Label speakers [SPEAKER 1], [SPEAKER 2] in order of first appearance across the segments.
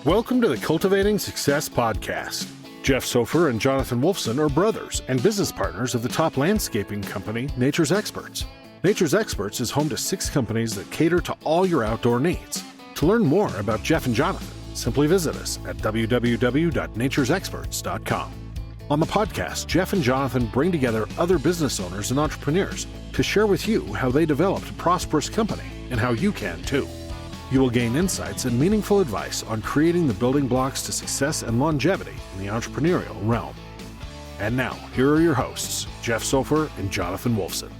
[SPEAKER 1] Welcome to the Cultivating Success podcast. Jeff Sophir and Jonathan Wolfson are brothers and business partners of the top landscaping company, Nature's Experts. Nature's Experts is home to 6 companies that cater to all your outdoor needs. To learn more about Jeff and Jonathan, simply visit us at www.naturesexperts.com. On the podcast, Jeff and Jonathan bring together other business owners and entrepreneurs to share with you how they developed a prosperous company and how you can too. You will gain insights and meaningful advice on creating the building blocks to success and longevity in the entrepreneurial realm. And now, here are your hosts, Jeff Sophir and Jonathan Wolfson.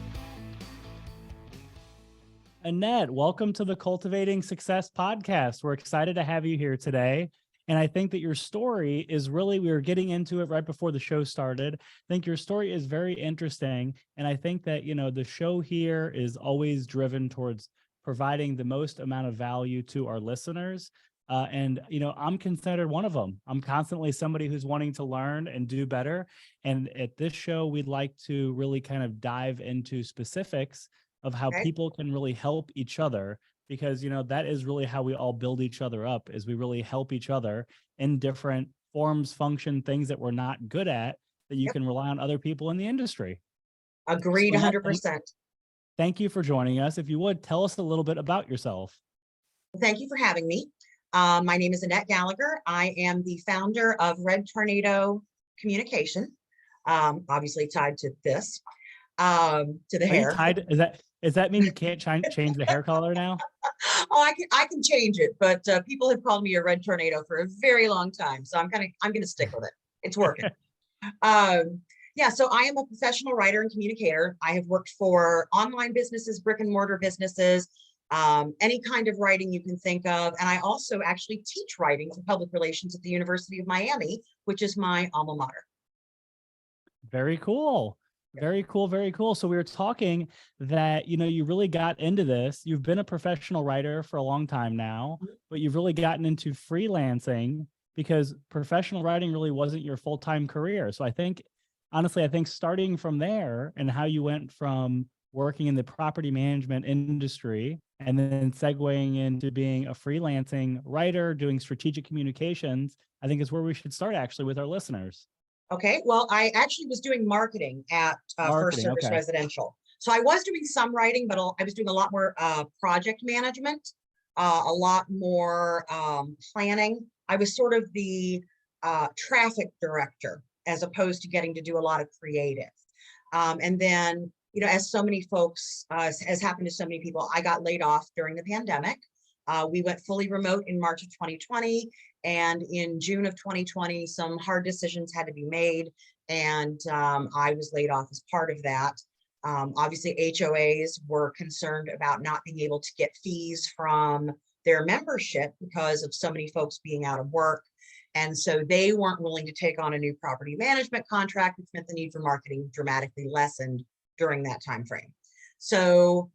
[SPEAKER 2] Annette, welcome to the Cultivating Success podcast. We're excited to have you here today. And I think that your story is really, we were getting into it right before the show started. I think your story is very interesting. And I think that, the show here is always driven towards providing the most amount of value to our listeners. I'm considered one of them. I'm constantly somebody who's wanting to learn and do better. And at this show, we'd like to really kind of dive into specifics of how people can really help each other, because, that is really how we all build each other up, is we really help each other in different forms, function, things that we're not good at, that you can rely on other people in the industry.
[SPEAKER 3] Agreed, 100%.
[SPEAKER 2] Thank you for joining us. If you would, tell us a little bit about yourself.
[SPEAKER 3] Thank you for having me. My name is Annette Gallagher. I am the founder of Red Tornado Communication, obviously tied to this, to the hair.
[SPEAKER 2] Tied? Does that mean you can't change the hair color now?
[SPEAKER 3] Oh, I can change it, but people have called me a Red Tornado for a very long time, so I'm gonna stick with it. It's working. So I am a professional writer and communicator. I have worked for online businesses, brick and mortar businesses, any kind of writing you can think of. And I also actually teach writing for public relations at the University of Miami, which is my alma mater.
[SPEAKER 2] Very cool. Very cool. Very cool. So we were talking that, you really got into this. You've been a professional writer for a long time now, but you've really gotten into freelancing because professional writing really wasn't your full-time career. So honestly, I think starting from there and how you went from working in the property management industry and then segueing into being a freelancing writer, doing strategic communications, I think is where we should start actually with our listeners.
[SPEAKER 3] Okay. Well, I actually was doing marketing at First Service Residential. So I was doing some writing, but I was doing a lot more project management, a lot more planning. I was sort of the traffic director, as opposed to getting to do a lot of creative. And then, as so many folks, has happened to so many people, I got laid off during the pandemic. We went fully remote in March of 2020. And in June of 2020, some hard decisions had to be made. And I was laid off as part of that. Obviously, HOAs were concerned about not being able to get fees from their membership because of so many folks being out of work. And so they weren't willing to take on a new property management contract, which meant the need for marketing dramatically lessened during that time frame. So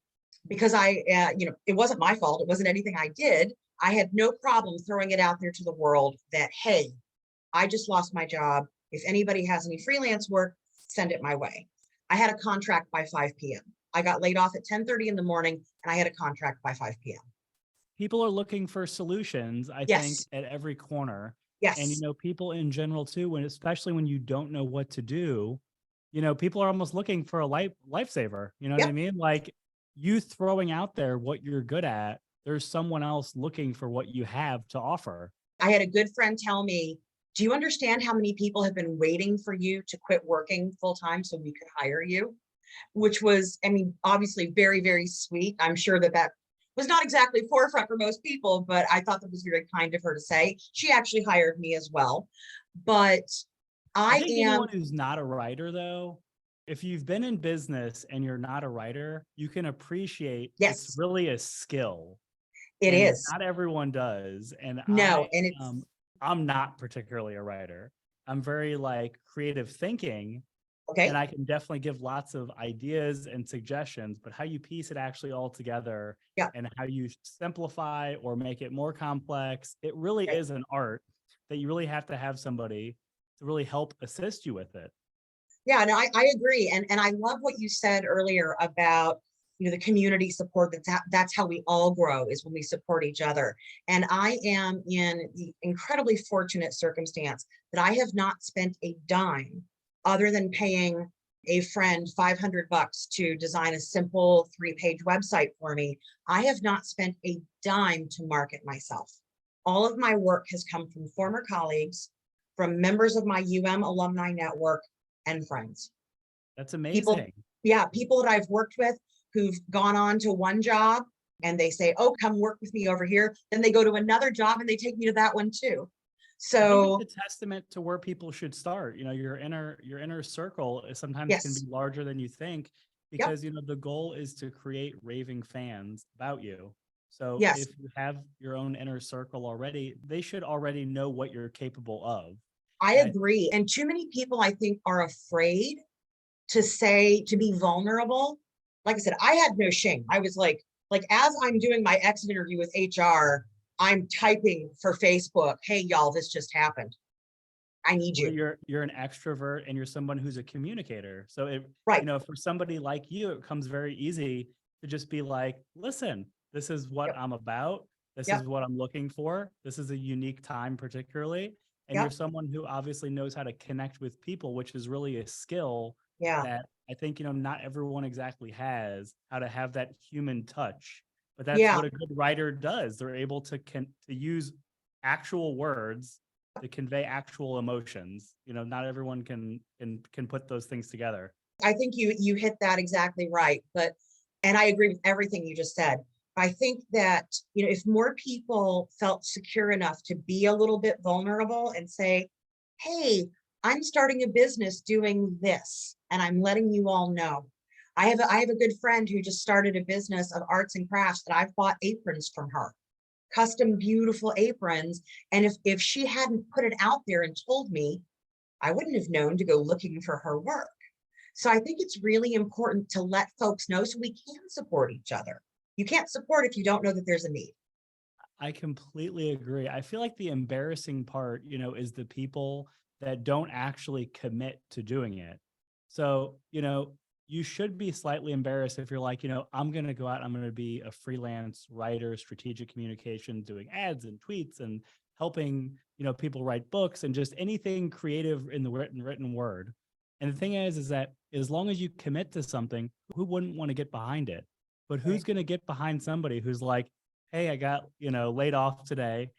[SPEAKER 3] because it wasn't my fault, it wasn't anything I did, I had no problem throwing it out there to the world that, hey, I just lost my job. If anybody has any freelance work, send it my way. I had a contract by 5 p.m. I got laid off at 10:30 in the morning and I had a contract by 5 p.m.
[SPEAKER 2] People are looking for solutions, I think, at every corner.
[SPEAKER 3] Yes.
[SPEAKER 2] And, people in general too, especially when you don't know what to do, people are almost looking for a lifesaver. You know what I mean? Like you throwing out there what you're good at, there's someone else looking for what you have to offer.
[SPEAKER 3] I had a good friend tell me, do you understand how many people have been waiting for you to quit working full time so we could hire you? Which was, obviously very, very sweet. I'm sure that was not exactly forefront for most people, but I thought that was very kind of her to say. She actually hired me as well. But I think
[SPEAKER 2] anyone who's not a writer, though, if you've been in business and you're not a writer, you can appreciate it's really a skill.
[SPEAKER 3] It is.
[SPEAKER 2] Not everyone does. And I'm not particularly a writer. I'm very creative thinking.
[SPEAKER 3] Okay.
[SPEAKER 2] And I can definitely give lots of ideas and suggestions, but how you piece it actually all together and how you simplify or make it more complex, it really is an art that you really have to have somebody to really help assist you with it.
[SPEAKER 3] Yeah, no, I agree. And I love what you said earlier about the community support. That's how we all grow, is when we support each other. And I am in the incredibly fortunate circumstance that I have not spent a dime other than paying a friend $500 to design a simple 3-page website for me. I have not spent a dime to market myself. All of my work has come from former colleagues, from members of my alumni network, and friends.
[SPEAKER 2] That's amazing.
[SPEAKER 3] People that I've worked with who've gone on to one job and they say, oh, come work with me over here. Then they go to another job and they take me to that one too. So
[SPEAKER 2] it's a testament to where people should start. Your inner circle sometimes can be larger than you think, because the goal is to create raving fans about you. So if you have your own inner circle already, they should already know what you're capable of.
[SPEAKER 3] I agree. And too many people, I think, are afraid to be vulnerable. Like I said, I had no shame. I was like as I'm doing my exit interview with HR, I'm typing for Facebook, hey, y'all, this just happened. I need you.
[SPEAKER 2] You're an extrovert and you're someone who's a communicator. So for somebody like you, it comes very easy to just be like, listen, this is what I'm about. This is what I'm looking for. This is a unique time particularly. And you're someone who obviously knows how to connect with people, which is really a skill that I think, not everyone exactly has, how to have that human touch. But that's what a good writer does. They're able to use actual words to convey actual emotions. Not everyone can put those things together.
[SPEAKER 3] I think you hit that exactly right. And I agree with everything you just said. I think that, if more people felt secure enough to be a little bit vulnerable and say, hey, I'm starting a business doing this, and I'm letting you all know. I have a good friend who just started a business of arts and crafts that I've bought aprons from her, custom, beautiful aprons. And if she hadn't put it out there and told me, I wouldn't have known to go looking for her work. So I think it's really important to let folks know so we can support each other. You can't support if you don't know that there's a need.
[SPEAKER 2] I completely agree. I feel like the embarrassing part, is the people that don't actually commit to doing it. So, you should be slightly embarrassed if you're like, I'm going to go out, I'm going to be a freelance writer, strategic communication, doing ads and tweets and helping, people write books and just anything creative in the written word. And the thing is that as long as you commit to something, who wouldn't want to get behind it? But who's going to get behind somebody who's like, hey, I got, laid off today.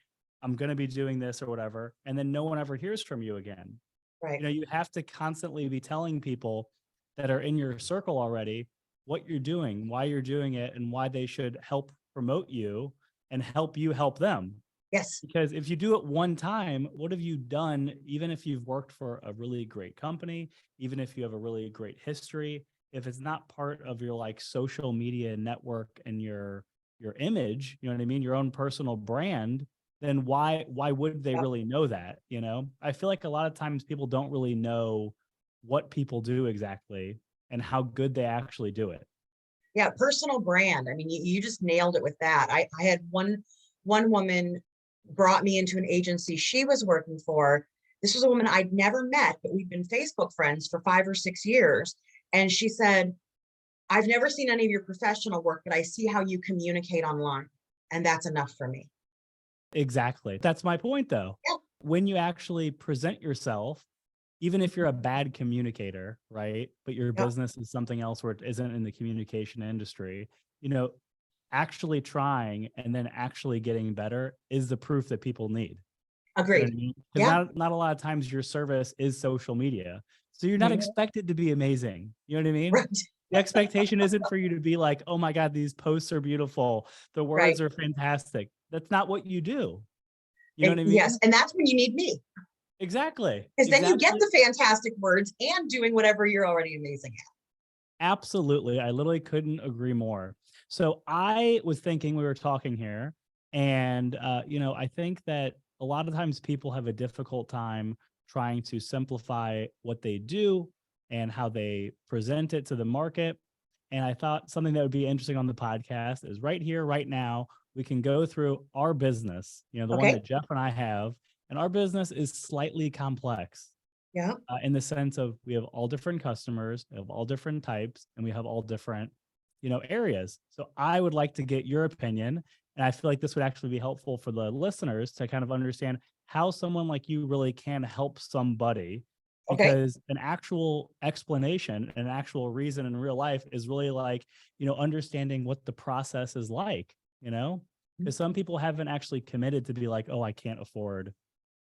[SPEAKER 2] I'm going to be doing this or whatever. And then no one ever hears from you again.
[SPEAKER 3] Right.
[SPEAKER 2] You have to constantly be telling people that are in your circle already what you're doing, why you're doing it, and why they should help promote you and help you help them.
[SPEAKER 3] Yes.
[SPEAKER 2] Because if you do it one time, what have you done? Even if you've worked for a really great company, even if you have a really great history, if it's not part of your social media network and your image, you know what I mean, your own personal brand, then why would they really know that? I feel like a lot of times people don't really know what people do exactly and how good they actually do it.
[SPEAKER 3] Yeah, personal brand. I mean, you just nailed it with that. I had one woman brought me into an agency she was working for. This was a woman I'd never met, but we'd been Facebook friends for 5 or 6 years. And she said, I've never seen any of your professional work, but I see how you communicate online. And that's enough for me.
[SPEAKER 2] Exactly. That's my point, though.
[SPEAKER 3] Yeah.
[SPEAKER 2] When you actually present yourself, even if you're a bad communicator, right? But your business is something else where it isn't in the communication industry, actually trying and then actually getting better is the proof that people need.
[SPEAKER 3] Agreed.
[SPEAKER 2] You know what I mean? Because not a lot of times your service is social media. So you're not expected to be amazing. You know what I mean?
[SPEAKER 3] Right.
[SPEAKER 2] The expectation isn't for you to be like, oh my God, these posts are beautiful. The words are fantastic. That's not what you do. You know what I mean?
[SPEAKER 3] Yes. And that's when you need me.
[SPEAKER 2] Exactly.
[SPEAKER 3] Because then you get the fantastic words and doing whatever you're already amazing at.
[SPEAKER 2] Absolutely. I literally couldn't agree more. So I was thinking, we were talking here, and, I think that a lot of times people have a difficult time trying to simplify what they do and how they present it to the market. And I thought something that would be interesting on the podcast is right here, right now, we can go through our business, the one that Jeff and I have, and our business is slightly complex.
[SPEAKER 3] Yeah.
[SPEAKER 2] In the sense of we have all different customers, we have all different types, and we have all different areas. So I would like to get your opinion. And I feel like this would actually be helpful for the listeners to kind of understand how someone like you really can help somebody,
[SPEAKER 3] Okay.
[SPEAKER 2] because an actual explanation, an actual reason in real life is really like, understanding what the process is like, because some people haven't actually committed to be like, oh, I can't afford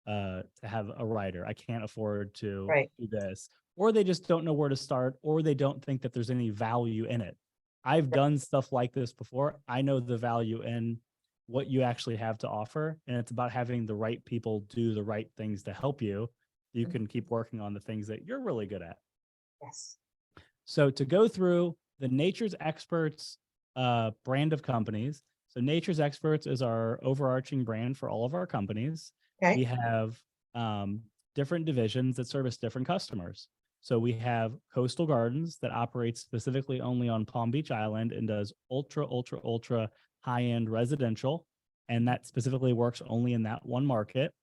[SPEAKER 2] to have a writer. I can't afford to do this, or they just don't know where to start, or they don't think that there's any value in it. I've done stuff like this before. I know the value in what you actually have to offer. And it's about having the right people do the right things to help you. You can keep working on the things that you're really good at.
[SPEAKER 3] Yes.
[SPEAKER 2] So to go through the Nature's Experts brand of companies. So Nature's Experts is our overarching brand for all of our companies.
[SPEAKER 3] Okay.
[SPEAKER 2] We have different divisions that service different customers. So we have Coastal Gardens that operates specifically only on Palm Beach Island and does ultra high-end residential. And that specifically works only in that one market.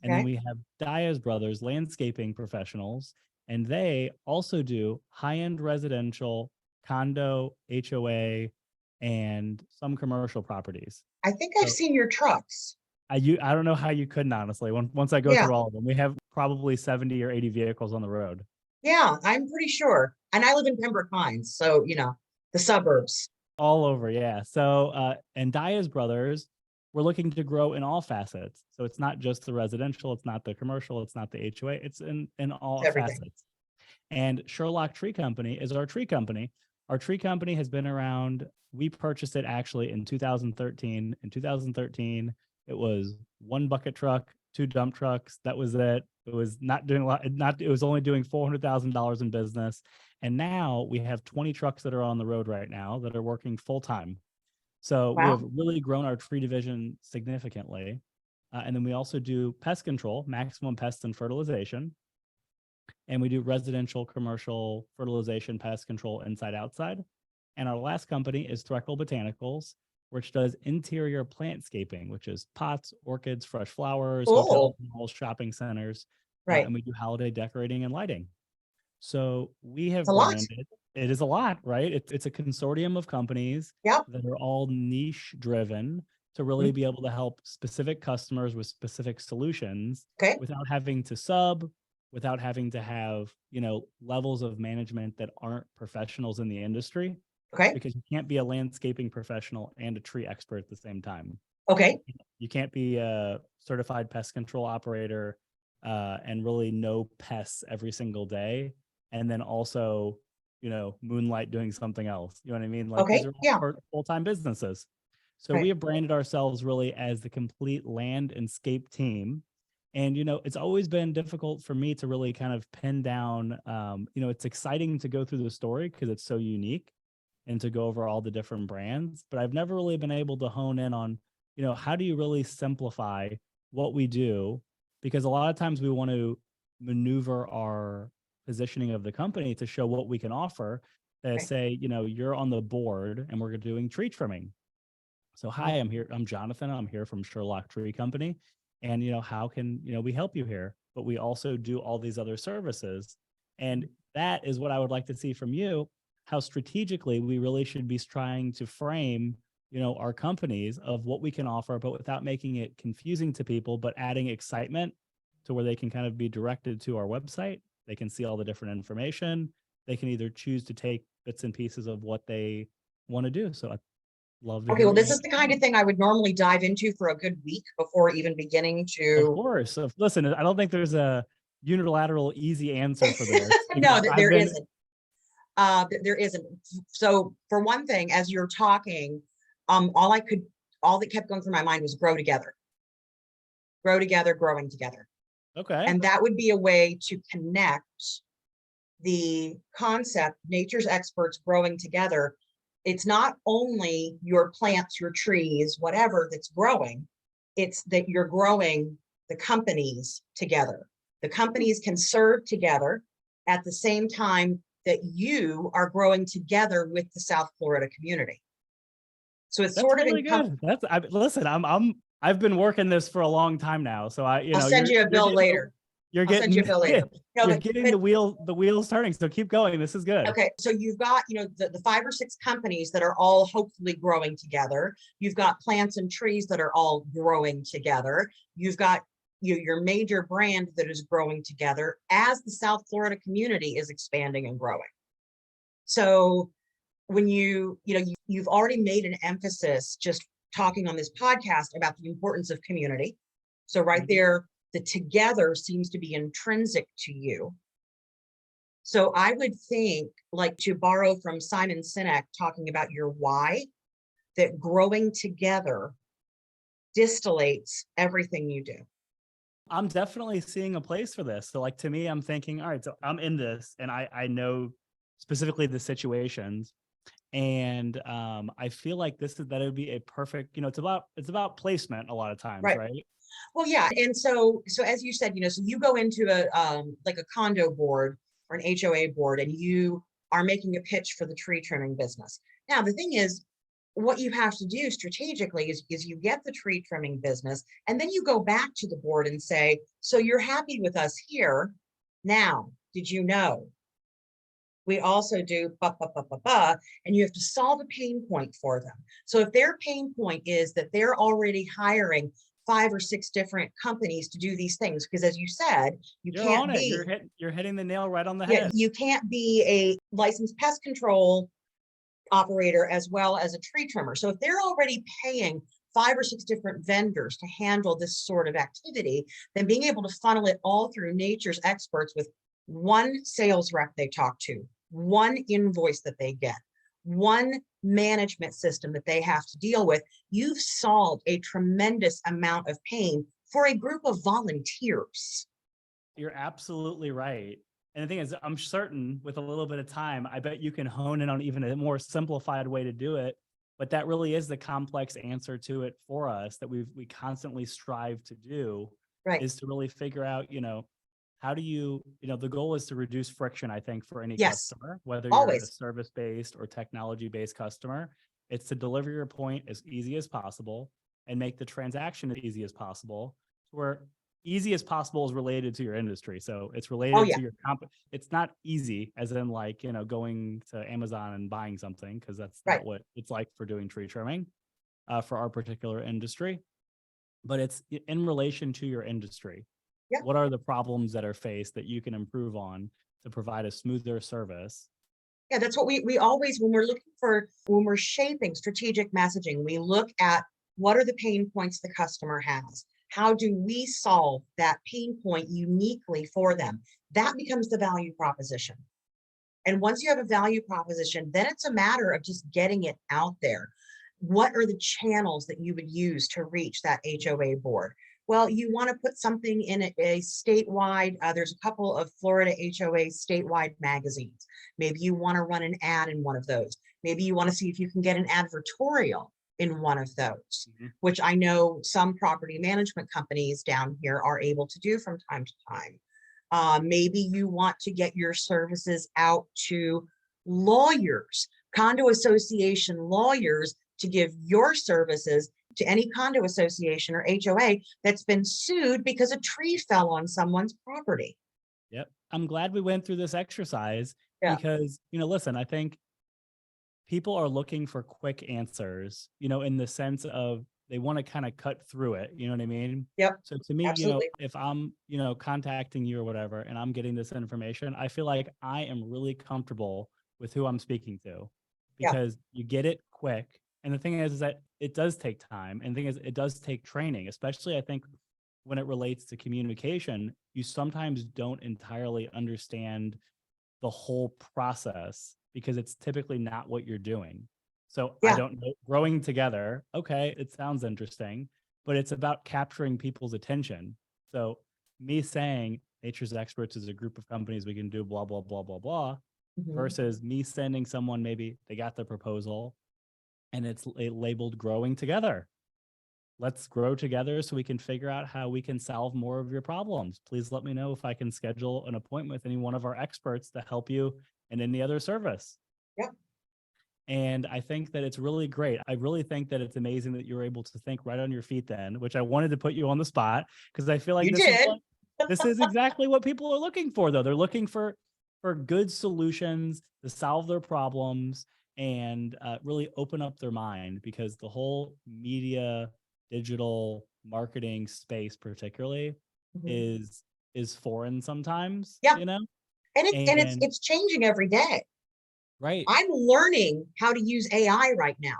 [SPEAKER 2] And then we have Diaz Brothers Landscaping Professionals, and they also do high-end residential, condo, HOA, and some commercial properties.
[SPEAKER 3] I think I've seen your trucks.
[SPEAKER 2] I don't know how you couldn't, honestly. Once I go through all of them, we have probably 70 or 80 vehicles on the road.
[SPEAKER 3] Yeah, I'm pretty sure. And I live in Pembroke Pines, so, the suburbs.
[SPEAKER 2] All over, yeah. So, and Diaz Brothers, we're looking to grow in all facets. So it's not just the residential, it's not the commercial, it's not the HOA, it's in all facets. And Sherlock Tree Company is our tree company. Our tree company has been around. We purchased it actually in 2013. In 2013, it was one bucket truck, 2 dump trucks. That was it. It was not doing a lot. It was only doing $400,000 in business. And now we have 20 trucks that are on the road right now that are working full time. So we have really grown our tree division significantly. And then we also do pest control, maximum pest and fertilization. And we do residential, commercial fertilization, pest control, inside, outside. And our last company is Threckle Botanicals, which does interior plantscaping, which is pots, orchids, fresh flowers, hotels, malls, shopping centers. And we do holiday decorating and lighting. So we have branded. It is a lot, right? It's a consortium of companies that are all niche driven to really be able to help specific customers with specific solutions without having to sub, without having to have, levels of management that aren't professionals in the industry. Because you can't be a landscaping professional and a tree expert at the same time. You can't be a certified pest control operator and really know pests every single day. And then also, moonlight doing something else. You know what I mean? Like these are full-time businesses. So we have branded ourselves really as the complete land and scape team. And, it's always been difficult for me to really kind of pin down, it's exciting to go through the story because it's so unique and to go over all the different brands, but I've never really been able to hone in on, how do you really simplify what we do? Because a lot of times we want to maneuver our positioning of the company to show what we can offer. Say, you're on the board and we're doing tree trimming. So, hi, I'm Jonathan. I'm here from Sherlock Tree Company. And, how can, we help you here? But we also do all these other services. And that is what I would like to see from you, how strategically we really should be trying to frame, our companies of what we can offer, but without making it confusing to people, but adding excitement to where they can kind of be directed to our website. They can see all the different information. They can either choose to take bits and pieces of what they want to do. So I love to.
[SPEAKER 3] Okay, well, this is the kind of thing I would normally dive into for a good week before even beginning to.
[SPEAKER 2] Of course. So, listen, I don't think there's a unilateral easy answer for this.
[SPEAKER 3] No, there isn't. There isn't. So for one thing, as you're talking, all that kept going through my mind was grow together, growing together.
[SPEAKER 2] Okay.
[SPEAKER 3] And that would be a way to connect the concept, Nature's Experts growing together. It's not only your plants, your trees, whatever that's growing, it's that you're growing the companies together. The companies can serve together at the same time that you are growing together with the South Florida community. So it's sort of
[SPEAKER 2] really good. Listen, I've been working this for a long time now. So I'll
[SPEAKER 3] send you a bill later.
[SPEAKER 2] You're
[SPEAKER 3] I'll send you a bill later. No,
[SPEAKER 2] you're getting the wheels turning. So keep going. This is good.
[SPEAKER 3] Okay, so you've got, the 5 or 6 companies that are all hopefully growing together. You've got plants and trees that are all growing together. You've got your major brand that is growing together as the South Florida community is expanding and growing. So when you've already made an emphasis just talking on this podcast about the importance of community. So right there, the together seems to be intrinsic to you. So I would think, like, to borrow from Simon Sinek talking about your why, that growing together distillates everything you do.
[SPEAKER 2] I'm definitely seeing a place for this. So like, to me, I'm thinking, all right, so I'm in this and I know specifically the situations. And I feel like that would be a perfect, it's about placement a lot of times, right?
[SPEAKER 3] Well, yeah. And so as you said, so you go into like a condo board or an HOA board, and you are making a pitch for the tree trimming business. Now, the thing is, what you have to do strategically is you get the tree trimming business, and then you go back to the board and say, so you're happy with us here. Now, did you know we also do and you have to solve a pain point for them. So if their pain point is that they're already hiring 5 or 6 different companies to do these things, because as you said,
[SPEAKER 2] you're hitting the nail right on the head.
[SPEAKER 3] You can't be a licensed pest control operator as well as a tree trimmer. So if they're already paying 5 or 6 different vendors to handle this sort of activity, then being able to funnel it all through nature's experts with one sales rep they talk to, one invoice that they get, one management system that they have to deal with, you've solved a tremendous amount of pain for a group of volunteers.
[SPEAKER 2] You're absolutely right. And the thing is, I'm certain with a little bit of time, I bet you can hone in on even a more simplified way to do it. But that really is the complex answer to it for us that we constantly strive to do, is to really figure out, how do you, the goal is to reduce friction, I think, for any customer, whether you're a service-based or technology-based customer. It's to deliver your point as easy as possible and make the transaction as easy as possible, where easy as possible is related to your industry. So it's related to your it's not easy as in like, going to Amazon and buying something, because that's not what it's like for doing tree trimming for our particular industry. But it's in relation to your industry. What are the problems that are faced that you can improve on to provide a smoother service?
[SPEAKER 3] Yeah, that's what we always, when we're shaping strategic messaging, we look at what are the pain points the customer has. How do we solve that pain point uniquely for them? That becomes the value proposition. And once you have a value proposition, then it's a matter of just getting it out there. What are the channels that you would use to reach that HOA board? Well, you want to put something in a statewide, there's a couple of Florida HOA statewide magazines. Maybe you want to run an ad in one of those. Maybe you want to see if you can get an advertorial in one of those, which I know some property management companies down here are able to do from time to time. Maybe you want to get your services out to lawyers, condo association lawyers, to give your services to any condo association or HOA that's been sued because a tree fell on someone's property.
[SPEAKER 2] Yep. I'm glad we went through this exercise because, listen, I think people are looking for quick answers, in the sense of they want to kind of cut through it. You know what I mean?
[SPEAKER 3] Yep.
[SPEAKER 2] So to me, if I'm, contacting you or whatever, and I'm getting this information, I feel like I am really comfortable with who I'm speaking to, because you get it quick. And the thing is that it does take time. And the thing is, it does take training, especially I think when it relates to communication. You sometimes don't entirely understand the whole process because it's typically not what you're doing. So I don't know, growing together. Okay. It sounds interesting, but it's about capturing people's attention. So me saying Nature's Experts is a group of companies we can do blah, blah, blah, blah, blah, versus me sending someone, maybe they got the proposal and it's labeled growing together. Let's grow together so we can figure out how we can solve more of your problems. Please let me know if I can schedule an appointment with any one of our experts to help you in any other service.
[SPEAKER 3] Yep.
[SPEAKER 2] And I think that it's really great. I really think that it's amazing that you're able to think right on your feet then, which I wanted to put you on the spot because I feel like This is exactly what people are looking for, though. They're looking for good solutions to solve their problems and really open up their mind, because the whole media, digital marketing space, particularly,
[SPEAKER 3] Mhm.
[SPEAKER 2] is foreign sometimes,
[SPEAKER 3] Yeah.
[SPEAKER 2] you know?
[SPEAKER 3] And
[SPEAKER 2] And
[SPEAKER 3] it's changing every day.
[SPEAKER 2] right.
[SPEAKER 3] I'm learning how to use AI right now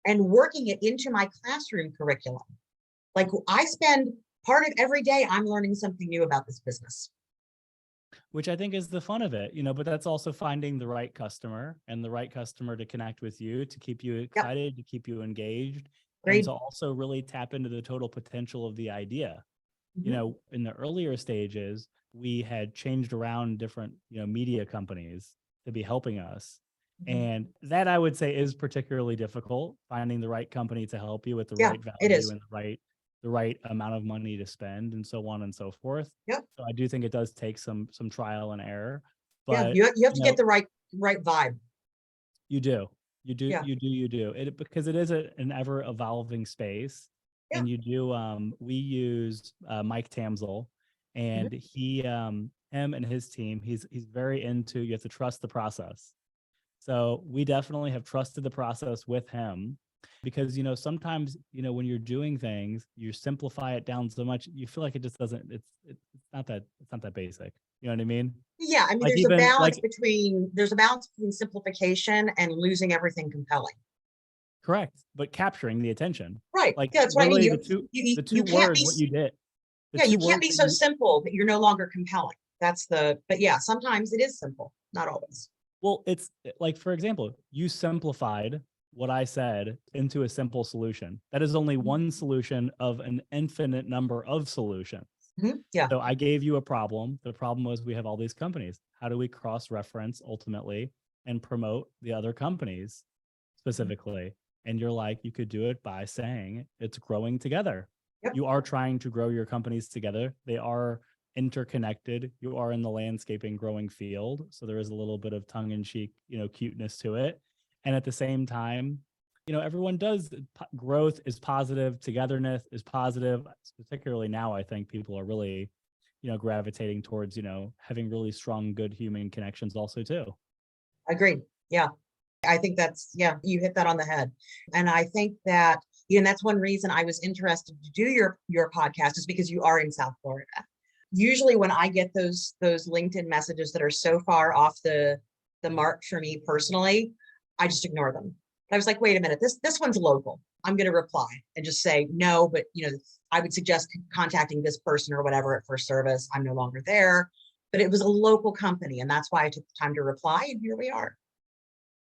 [SPEAKER 3] and working it into my classroom curriculum. Like, I spend part of every day, I'm learning something new about this business.
[SPEAKER 2] Which I think is the fun of it, but that's also finding the right customer, and the right customer to connect with you, to keep you
[SPEAKER 3] Yep,
[SPEAKER 2] excited, to keep you engaged, and
[SPEAKER 3] great.
[SPEAKER 2] to also really tap into the total potential of the idea.
[SPEAKER 3] Mhm.
[SPEAKER 2] In the earlier stages, we had changed around different, media companies to be helping us.
[SPEAKER 3] Mhm.
[SPEAKER 2] And that, I would say, is particularly difficult, finding the right company to help you with the
[SPEAKER 3] Yeah,
[SPEAKER 2] right
[SPEAKER 3] it
[SPEAKER 2] value
[SPEAKER 3] is.
[SPEAKER 2] and the right amount of money to spend, and so on and so forth.
[SPEAKER 3] Yep.
[SPEAKER 2] So I do think it does take some trial and error,
[SPEAKER 3] Yeah,
[SPEAKER 2] but
[SPEAKER 3] you have to get the right vibe.
[SPEAKER 2] you do. You do,
[SPEAKER 3] Yeah.
[SPEAKER 2] you do, you do. Because it is an ever evolving space.
[SPEAKER 3] Yeah.
[SPEAKER 2] And you do, we use Mike Tamzel,
[SPEAKER 3] Mhm.
[SPEAKER 2] and him and his team, he's very into, you have to trust the process. So we definitely have trusted the process with him, because, sometimes, when you're doing things, you simplify it down so much, you feel like it just doesn't, it's not that basic. You know what I mean?
[SPEAKER 3] Yeah, I mean,
[SPEAKER 2] Like, even like,
[SPEAKER 3] there's a balance between simplification and losing everything compelling.
[SPEAKER 2] correct, but capturing the attention.
[SPEAKER 3] Right.
[SPEAKER 2] Like,
[SPEAKER 3] Yeah, that's what I mean.
[SPEAKER 2] literally,
[SPEAKER 3] You
[SPEAKER 2] the two
[SPEAKER 3] you can't
[SPEAKER 2] words,
[SPEAKER 3] be
[SPEAKER 2] what you did, the
[SPEAKER 3] yeah,
[SPEAKER 2] two
[SPEAKER 3] you can't
[SPEAKER 2] words
[SPEAKER 3] be
[SPEAKER 2] that
[SPEAKER 3] so
[SPEAKER 2] you,
[SPEAKER 3] simple that you're no longer compelling. But yeah, sometimes it is simple, not always.
[SPEAKER 2] well, it's like, for example, you simplified what I said into a simple solution. That is only one solution of an infinite number of solutions.
[SPEAKER 3] Mhm. Yeah.
[SPEAKER 2] So I gave you a problem. The problem was, we have all these companies. How do we cross-reference ultimately and promote the other companies specifically? And you're like, you could do it by saying it's growing together.
[SPEAKER 3] Yep.
[SPEAKER 2] You are trying to grow your companies together. They are interconnected. You are in the landscaping growing field. So there is a little bit of tongue-in-cheek, cuteness to it. And at the same time, everyone does, growth is positive, togetherness is positive. Particularly now, I think people are really, gravitating towards, having really strong, good human connections also too.
[SPEAKER 3] Agreed. Yeah. I think yeah, you hit that on the head. And I think that, and that's one reason I was interested to do your podcast, is because you are in South Florida. Usually when I get those LinkedIn messages that are so far off the mark for me personally, I just ignore them. I was like, wait a minute, this one's local. I'm going to reply and just say no, but I would suggest contacting this person or whatever at first service. I'm no longer there, but it was a local company, and that's why I took the time to reply, and here we are.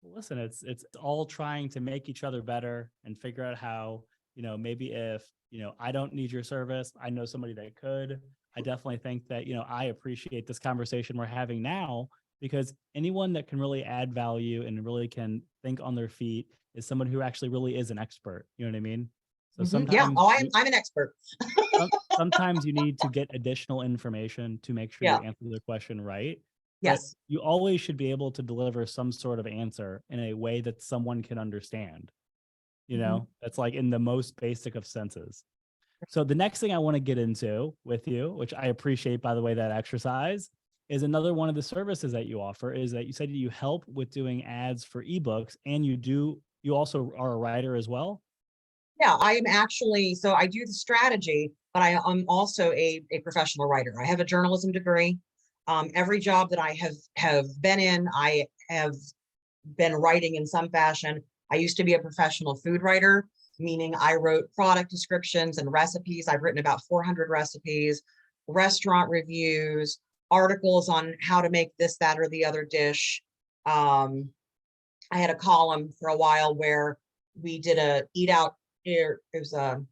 [SPEAKER 2] Listen, it's all trying to make each other better and figure out how, maybe if, I don't need your service, I know somebody that could. I definitely think that, I appreciate this conversation we're having now, because anyone that can really add value and really can think on their feet is someone who actually really is an expert. You know what I mean? So
[SPEAKER 3] Yeah.
[SPEAKER 2] sometimes
[SPEAKER 3] Oh, I'm an expert.
[SPEAKER 2] sometimes you need to get additional information to make sure you
[SPEAKER 3] Yeah.
[SPEAKER 2] answer the question right. But
[SPEAKER 3] Yes.
[SPEAKER 2] you always should be able to deliver some sort of answer in a way that someone can understand.
[SPEAKER 3] Mhm.
[SPEAKER 2] That's like in the most basic of senses. So the next thing I want to get into with you, which I appreciate, by the way, that exercise, is another one of the services that you offer, is that you said you help with doing ads for ebooks, and you also are a writer as well.
[SPEAKER 3] Yeah, I am actually, so I do the strategy, but I am also a professional writer. I have a journalism degree. Every job that I have been in, I have been writing in some fashion. I used to be a professional food writer, meaning I wrote product descriptions and recipes. I've written about 400 recipes, restaurant reviews, articles on how to make this, that, or the other dish. I had a column for a while where we did a eat out. It was a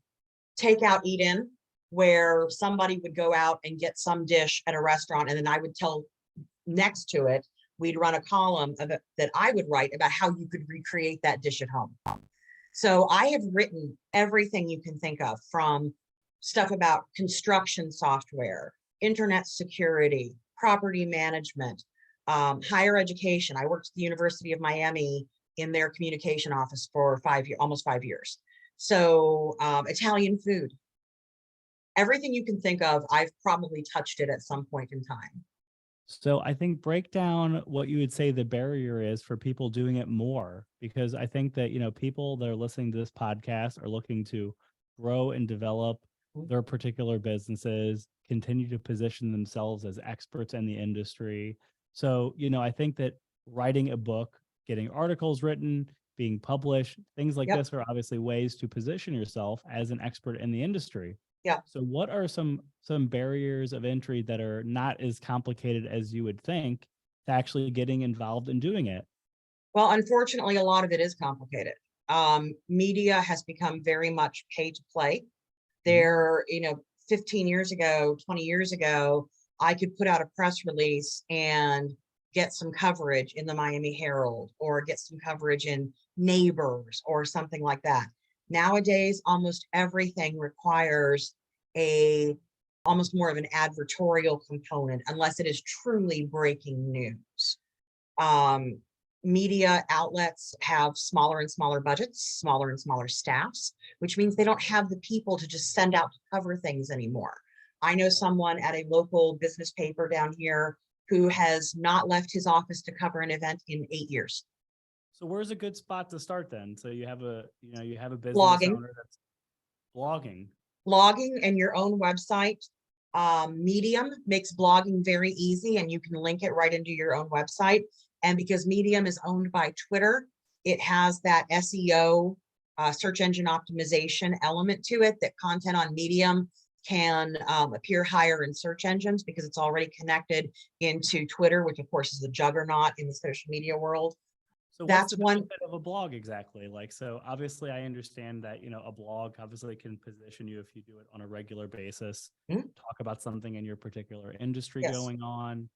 [SPEAKER 3] takeout eat in, where somebody would go out and get some dish at a restaurant, and then I would tell, next to it, we'd run a column of it that I would write about how you could recreate that dish at home. So I have written everything you can think of, from stuff about construction software, internet security, property management, higher education. I worked at the University of Miami in their communication office for almost 5 years. So Italian food. Everything you can think of, I've probably touched it at some point in time.
[SPEAKER 2] So I think break down what you would say the barrier is for people doing it more, because I think that, people that are listening to this podcast are looking to grow and develop their particular businesses, continue to position themselves as experts in the industry. So, I think that writing a book, getting articles written, being published, things like
[SPEAKER 3] Yep.
[SPEAKER 2] this are obviously ways to position yourself as an expert in the industry.
[SPEAKER 3] Yeah.
[SPEAKER 2] So what are some barriers of entry that are not as complicated as you would think to actually getting involved in doing it?
[SPEAKER 3] Well, unfortunately, a lot of it is complicated. Media has become very much pay to play. There, 15 years ago, 20 years ago, I could put out a press release and get some coverage in the Miami Herald or get some coverage in Neighbors or something like that. Nowadays, almost everything requires almost more of an advertorial component, unless it is truly breaking news. Media outlets have smaller and smaller budgets, smaller and smaller staffs, which means they don't have the people to just send out to cover things anymore. I know someone at a local business paper down here who has not left his office to cover an event in 8 years.
[SPEAKER 2] So where's a good spot to start then? So you have a business
[SPEAKER 3] Blogging.
[SPEAKER 2] owner that's blogging.
[SPEAKER 3] Blogging and your own website. Medium makes blogging very easy, and you can link it right into your own website. And because Medium is owned by Twitter, it has that SEO, search engine optimization element to it, that content on Medium can appear higher in search engines because it's already connected into Twitter, which of course is the juggernaut in the social media world.
[SPEAKER 2] So what's the benefit of a blog exactly? So obviously I understand that, a blog obviously can position you if you do it on a regular basis, talk about something in your particular industry going on.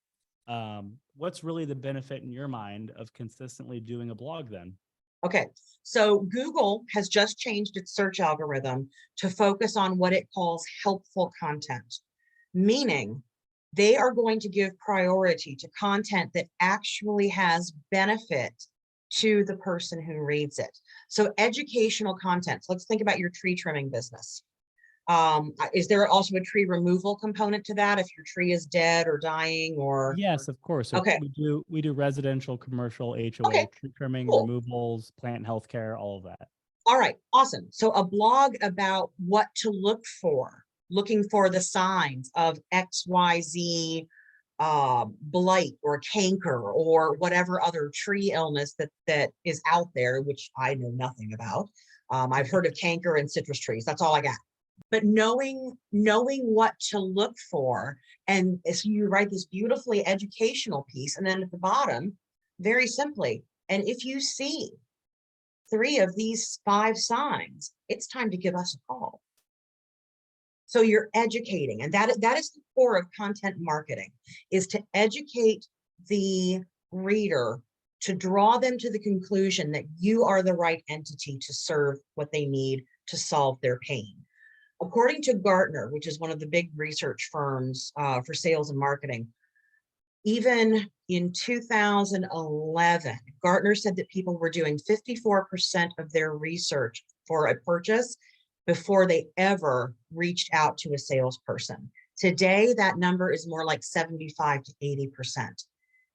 [SPEAKER 2] What's really the benefit in your mind of consistently doing a blog then?
[SPEAKER 3] Okay, so Google has just changed its search algorithm to focus on what it calls helpful content, meaning they are going to give priority to content that actually has benefit to the person who reads it. So educational content. So let's think about your tree trimming business. Is there also a tree removal component to that if your tree is dead or dying or?
[SPEAKER 2] Yes, of course. So
[SPEAKER 3] okay.
[SPEAKER 2] We do residential, commercial, HOA, tree trimming, removals, plant healthcare, all of that.
[SPEAKER 3] All right, awesome. So a blog about what to look for, looking for the signs of XYZ blight or canker or whatever other tree illness that is out there, which I know nothing about. I've heard of canker and citrus trees. That's all I got. But knowing what to look for, and so you write this beautifully educational piece, and then at the bottom, very simply, and if you see 3 of these 5 signs, it's time to give us a call. So you're educating, and that is the core of content marketing, is to educate the reader, to draw them to the conclusion that you are the right entity to serve what they need to solve their pain. According to Gartner, which is one of the big research firms for sales and marketing, even in 2011, Gartner said that people were doing 54% of their research for a purchase before they ever reached out to a salesperson. Today, that number is more like 75 to 80%.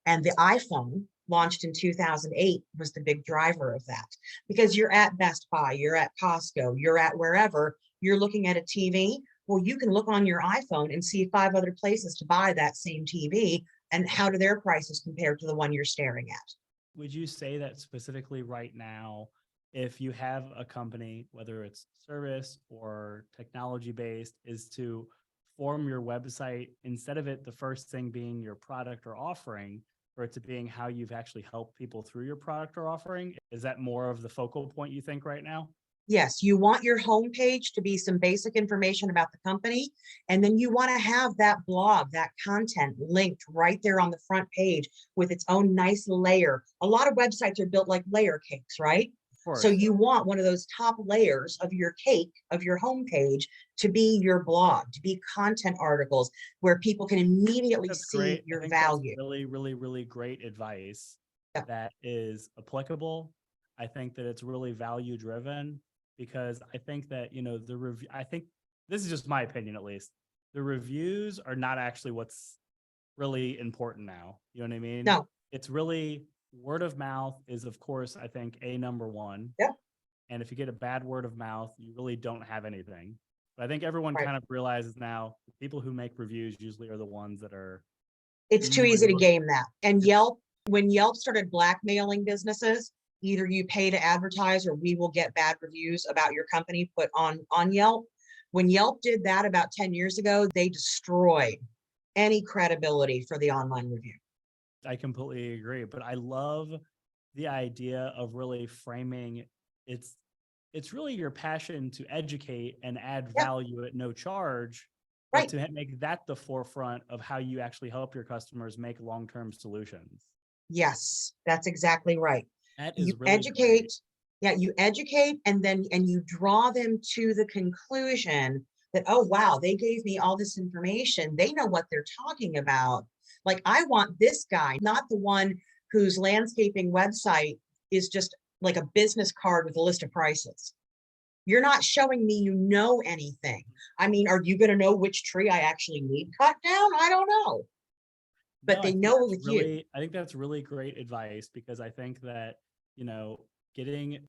[SPEAKER 3] And the iPhone, launched in 2008, was the big driver of that. Because you're at Best Buy, you're at Costco, you're at wherever, you're looking at a TV, well, you can look on your iPhone and see 5 other places to buy that same TV, and how do their prices compare to the one you're staring at.
[SPEAKER 2] Would you say that specifically right now, if you have a company, whether it's service or technology based, is to form your website, instead of it the first thing being your product or offering, for it to being how you've actually helped people through your product or offering? Is that more of the focal point you think right now?
[SPEAKER 3] Yes, you want your homepage to be some basic information about the company, and then you want to have that blog, that content linked right there on the front page with its own nice layer. A lot of websites are built like layer cakes, right? So you want one of those top layers of your cake, of your homepage, to be your blog, to be content articles where people can immediately see your value.
[SPEAKER 2] That's really, really, really great advice that is applicable. I think that it's really value driven, because I think that, I think this is just my opinion at least, the reviews are not actually what's really important now. You know what I mean?
[SPEAKER 3] No.
[SPEAKER 2] It's really word of mouth is, of course, I think number one.
[SPEAKER 3] Yep.
[SPEAKER 2] And if you get a bad word of mouth, you really don't have anything. But I think everyone
[SPEAKER 3] Right.
[SPEAKER 2] kind of realizes now people who make reviews usually are the ones that are.
[SPEAKER 3] It's too easy to game that. And Yelp, when Yelp started blackmailing businesses, either you pay to advertise or we will get bad reviews about your company put on Yelp. When Yelp did that about 10 years ago, they destroyed any credibility for the online review.
[SPEAKER 2] I completely agree, but I love the idea of really framing it's really your passion to educate and add value at no charge,
[SPEAKER 3] right?
[SPEAKER 2] To make that the forefront of how you actually help your customers make long-term solutions.
[SPEAKER 3] Yes, that's exactly right.
[SPEAKER 2] That is
[SPEAKER 3] you
[SPEAKER 2] really
[SPEAKER 3] educate.
[SPEAKER 2] Great.
[SPEAKER 3] Yeah, you educate and you draw them to the conclusion that, oh, wow, they gave me all this information. They know what they're talking about. Like, I want this guy, not the one whose landscaping website is just like a business card with a list of prices. You're not showing me you know anything. I mean, are you going to know which tree I actually need cut down? I don't know. But they know with you.
[SPEAKER 2] I think that's really great advice, because I think that,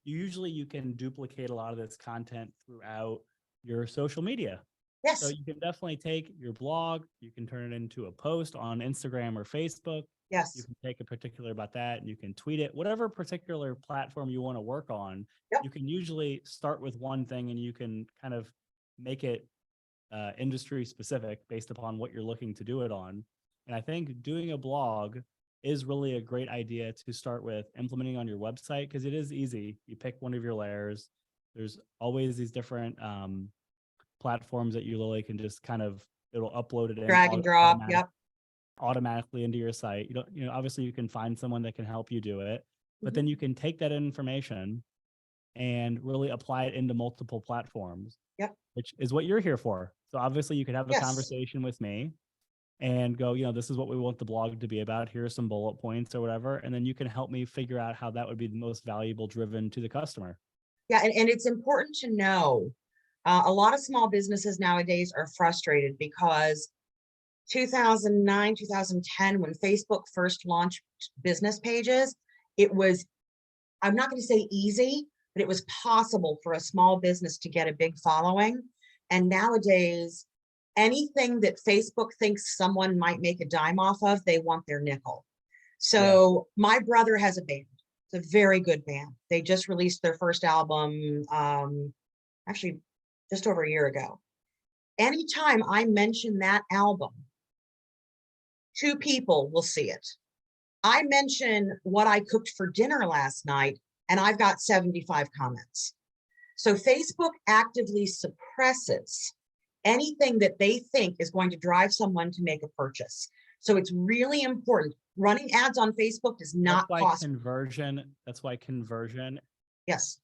[SPEAKER 2] usually you can duplicate a lot of this content throughout your social media.
[SPEAKER 3] Yes.
[SPEAKER 2] So you can definitely take your blog, you can turn it into a post on Instagram or Facebook.
[SPEAKER 3] Yes.
[SPEAKER 2] You can take a particular about that and you can tweet it, whatever particular platform you want to work on.
[SPEAKER 3] Yep.
[SPEAKER 2] You can usually start with one thing and you can kind of make it industry specific based upon what you're looking to do it on. And I think doing a blog is really a great idea to start with implementing on your website, because it is easy. You pick one of your layers. There's always these different platforms that you literally can just kind of, it'll upload it in.
[SPEAKER 3] Drag and drop. Yep.
[SPEAKER 2] Automatically into your site. Obviously you can find someone that can help you do it, but then you can take that information and really apply it into multiple platforms.
[SPEAKER 3] Yep.
[SPEAKER 2] Which is what you're here for. So obviously you could have a conversation with me and go, this is what we want the blog to be about. Here are some bullet points or whatever. And then you can help me figure out how that would be the most valuable driven to the customer.
[SPEAKER 3] Yeah. And it's important to know, a lot of small businesses nowadays are frustrated because 2009, 2010, when Facebook first launched business pages, it was, I'm not going to say easy, but it was possible for a small business to get a big following. And nowadays, anything that Facebook thinks someone might make a dime off of, they want their nickel. So my brother has a band. It's a very good band. They just released their first album, actually just over a year ago. Anytime I mention that album, 2 people will see it. I mention what I cooked for dinner last night, and I've got 75 comments. So Facebook actively suppresses anything that they think is going to drive someone to make a purchase. So it's really important. Running ads on Facebook does not cost
[SPEAKER 2] conversion. That's why conversion.
[SPEAKER 3] Yes,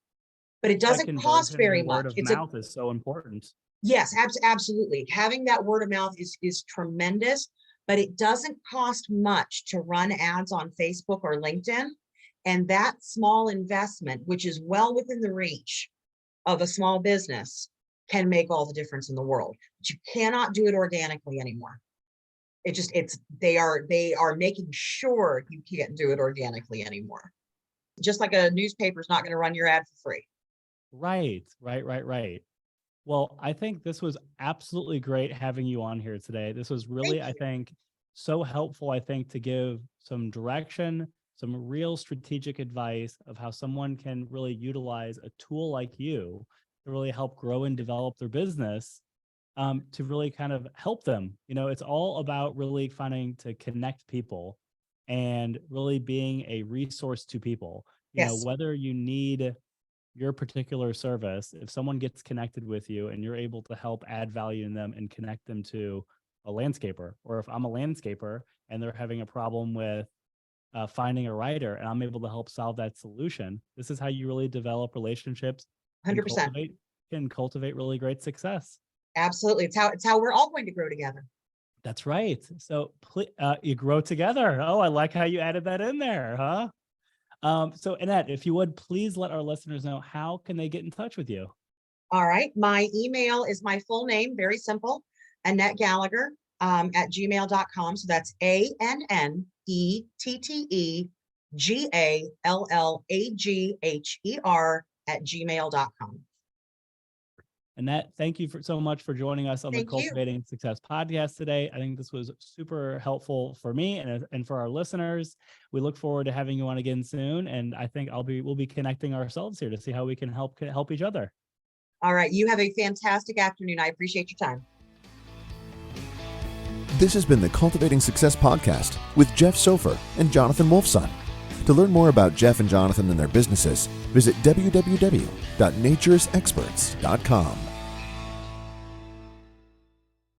[SPEAKER 3] but it doesn't cost very much.
[SPEAKER 2] Word of mouth is so important.
[SPEAKER 3] Yes, absolutely. Having that word of mouth is tremendous, but it doesn't cost much to run ads on Facebook or LinkedIn. And that small investment, which is well within the reach of a small business, can make all the difference in the world. But you cannot do it organically anymore. They are making sure you can't do it organically anymore. Just like a newspaper is not going to run your ad for free.
[SPEAKER 2] Right. Well, I think this was absolutely great having you on here today. This was really, I think, so helpful, to give some direction, some real strategic advice of how someone can really utilize a tool like you to really help grow and develop their business, to really kind of help them. It's all about really finding to connect people and really being a resource to people. Whether you need your particular service, if someone gets connected with you and you're able to help add value in them and connect them to a landscaper, or if I'm a landscaper and they're having a problem with finding a writer and I'm able to help solve that solution, this is how you really develop relationships
[SPEAKER 3] 100%.
[SPEAKER 2] and cultivate really great success.
[SPEAKER 3] Absolutely. It's how we're all going to grow together.
[SPEAKER 2] That's right. So you grow together. Oh, I like how you added that in there, huh? So Annette, if you would please let our listeners know, how can they get in touch with you?
[SPEAKER 3] All right. My email is my full name, very simple, Annette Gallagher at gmail.com. So that's ANNETTEGALLAGHER at gmail.com.
[SPEAKER 2] Annette, thank you so much for joining us on the
[SPEAKER 3] Thank you.
[SPEAKER 2] Cultivating Success podcast today. I think this was super helpful for me and for our listeners. We look forward to having you on again soon. And I think we'll be connecting ourselves here to see how we can help each other.
[SPEAKER 3] All right. You have a fantastic afternoon. I appreciate your time.
[SPEAKER 4] This has been the Cultivating Success podcast with Jeff Sophir and Jonathan Wolfson. To learn more about Jeff and Jonathan and their businesses, visit www.naturesexperts.com.